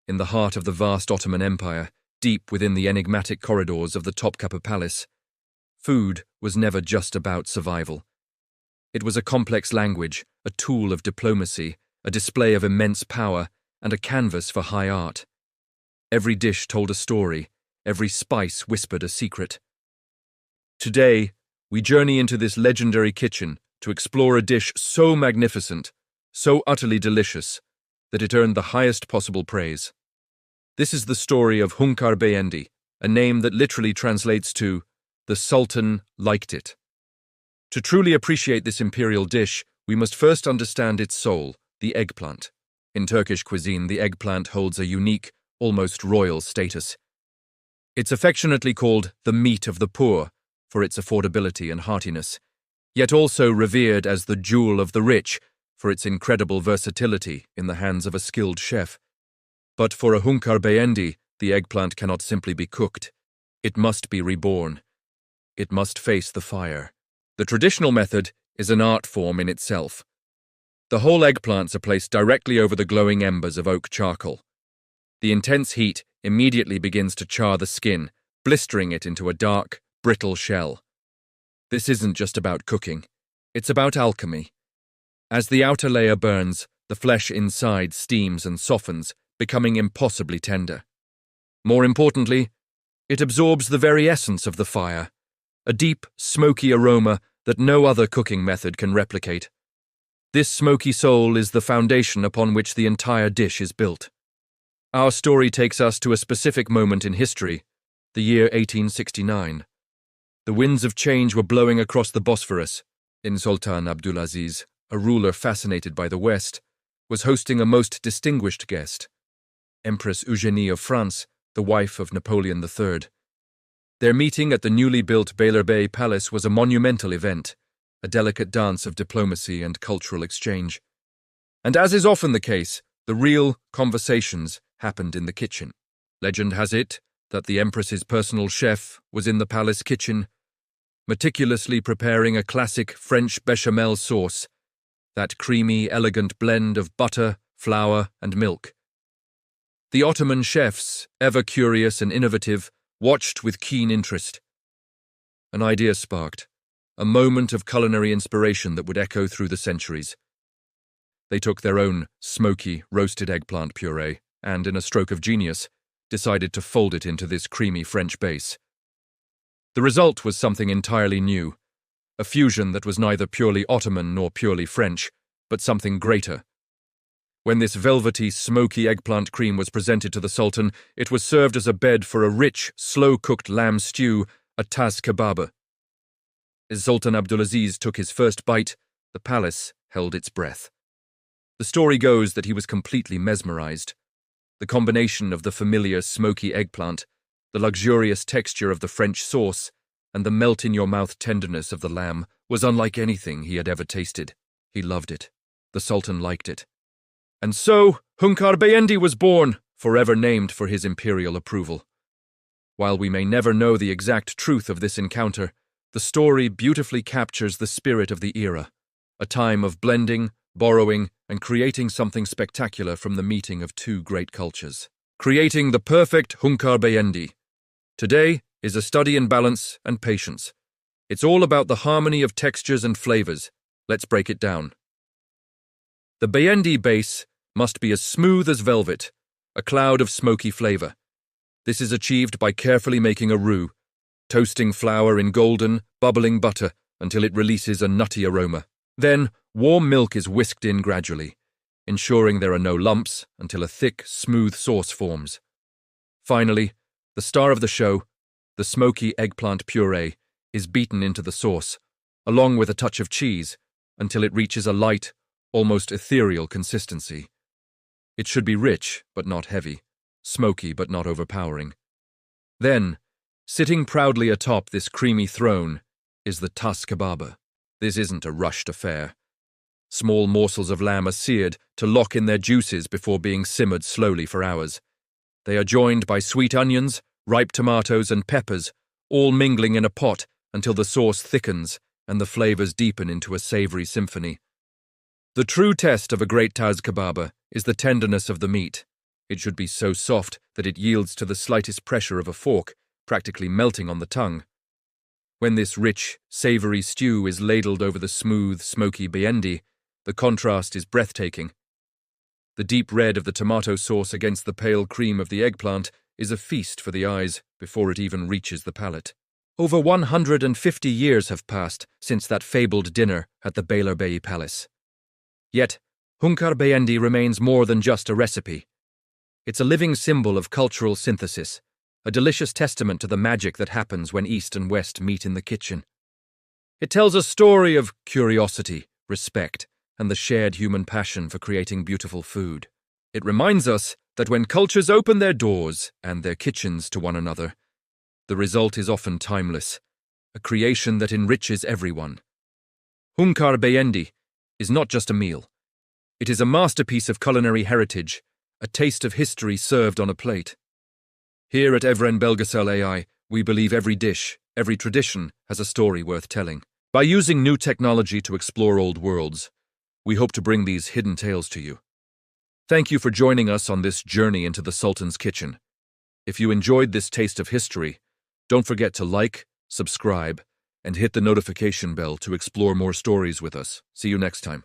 in the heart of the vast Ottoman Empire, deep within the enigmatic corridors of the Topkapı Palace, food was never just about survival. It was a complex language, a tool of diplomacy, a display of immense power, and a canvas for high art. Every dish told a story, every spice whispered a secret. Today, we journey into this legendary kitchen to explore a dish so magnificent, so utterly delicious, that it earned the highest possible praise. This is the story of Hünkar Beğendi, a name that literally translates to "the Sultan liked it." To truly appreciate this imperial dish, we must first understand its soul, the eggplant. In Turkish cuisine, the eggplant holds a unique, almost royal status. It's affectionately called the meat of the poor for its affordability and heartiness, yet also revered as the jewel of the rich for its incredible versatility in the hands of a skilled chef. But for a Hünkar Beğendi, the eggplant cannot simply be cooked. It must be reborn. It must face the fire. The traditional method is an art form in itself. The whole eggplants are placed directly over the glowing embers of oak charcoal. The intense heat immediately begins to char the skin, blistering it into a dark, brittle shell. This isn't just about cooking. It's about alchemy. As the outer layer burns, the flesh inside steams and softens, becoming impossibly tender. More importantly, it absorbs the very essence of the fire, a deep, smoky aroma that no other cooking method can replicate. This smoky soul is the foundation upon which the entire dish is built. Our story takes us to a specific moment in history, the year 1869. The winds of change were blowing across the Bosphorus. Sultan Abdülaziz, a ruler fascinated by the West, was hosting a most distinguished guest, Empress Eugénie of France, the wife of Napoleon III. Their meeting at the newly built Beylerbeyi Palace was a monumental event, a delicate dance of diplomacy and cultural exchange. And as is often the case, the real conversations happened in the kitchen. Legend has it that the Empress's personal chef was in the palace kitchen, meticulously preparing a classic French Béchamel sauce, that creamy, elegant blend of butter, flour, and milk. The Ottoman chefs, ever curious and innovative, watched with keen interest. An idea sparked, a moment of culinary inspiration that would echo through the centuries. They took their own smoky, roasted eggplant puree and, in a stroke of genius, decided to fold it into this creamy French base. The result was something entirely new, a fusion that was neither purely Ottoman nor purely French, but something greater. When this velvety, smoky eggplant cream was presented to the Sultan, it was served as a bed for a rich, slow-cooked lamb stew, a tas kebabı. As Sultan Abdülaziz took his first bite, the palace held its breath. The story goes that he was completely mesmerized. The combination of the familiar smoky eggplant, the luxurious texture of the French sauce, and the melt-in-your-mouth tenderness of the lamb was unlike anything he had ever tasted. He loved it. The Sultan liked it. And so, Hünkar Beğendi was born, forever named for his imperial approval. While we may never know the exact truth of this encounter, the story beautifully captures the spirit of the era, a time of blending, borrowing, and creating something spectacular from the meeting of two great cultures. Creating the perfect Hünkar Beğendi. Today is a study in balance and patience. It's all about the harmony of textures and flavors. Let's break it down. The Beğendi base must be as smooth as velvet, a cloud of smoky flavor. This is achieved by carefully making a roux, toasting flour in golden, bubbling butter until it releases a nutty aroma. Then, warm milk is whisked in gradually, ensuring there are no lumps until a thick, smooth sauce forms. Finally, the star of the show, the smoky eggplant puree, is beaten into the sauce, along with a touch of cheese, until it reaches a light, almost ethereal consistency. It should be rich, but not heavy, smoky, but not overpowering. Then, sitting proudly atop this creamy throne, is the tas kebabı. This isn't a rushed affair. Small morsels of lamb are seared to lock in their juices before being simmered slowly for hours. They are joined by sweet onions, ripe tomatoes, and peppers, all mingling in a pot until the sauce thickens and the flavors deepen into a savory symphony. The true test of a great tas kebabı is the tenderness of the meat. It should be so soft that it yields to the slightest pressure of a fork, practically melting on the tongue. When this rich, savory stew is ladled over the smooth, smoky Begendi, the contrast is breathtaking. The deep red of the tomato sauce against the pale cream of the eggplant is a feast for the eyes before it even reaches the palate. Over 150 years have passed since that fabled dinner at the Beylerbeyi Palace. Yet, Hünkar Beğendi remains more than just a recipe. It's a living symbol of cultural synthesis, a delicious testament to the magic that happens when East and West meet in the kitchen. It tells a story of curiosity, respect, and the shared human passion for creating beautiful food. It reminds us that when cultures open their doors and their kitchens to one another, the result is often timeless, a creation that enriches everyone. Hünkar Beğendi is not just a meal. It is a masterpiece of culinary heritage, a taste of history served on a plate. Here at Evren Belgesel AI, we believe every dish, every tradition has a story worth telling. By using new technology to explore old worlds, we hope to bring these hidden tales to you. Thank you for joining us on this journey into the Sultan's kitchen. If you enjoyed this taste of history, don't forget to like, subscribe, and hit the notification bell to explore more stories with us. See you next time.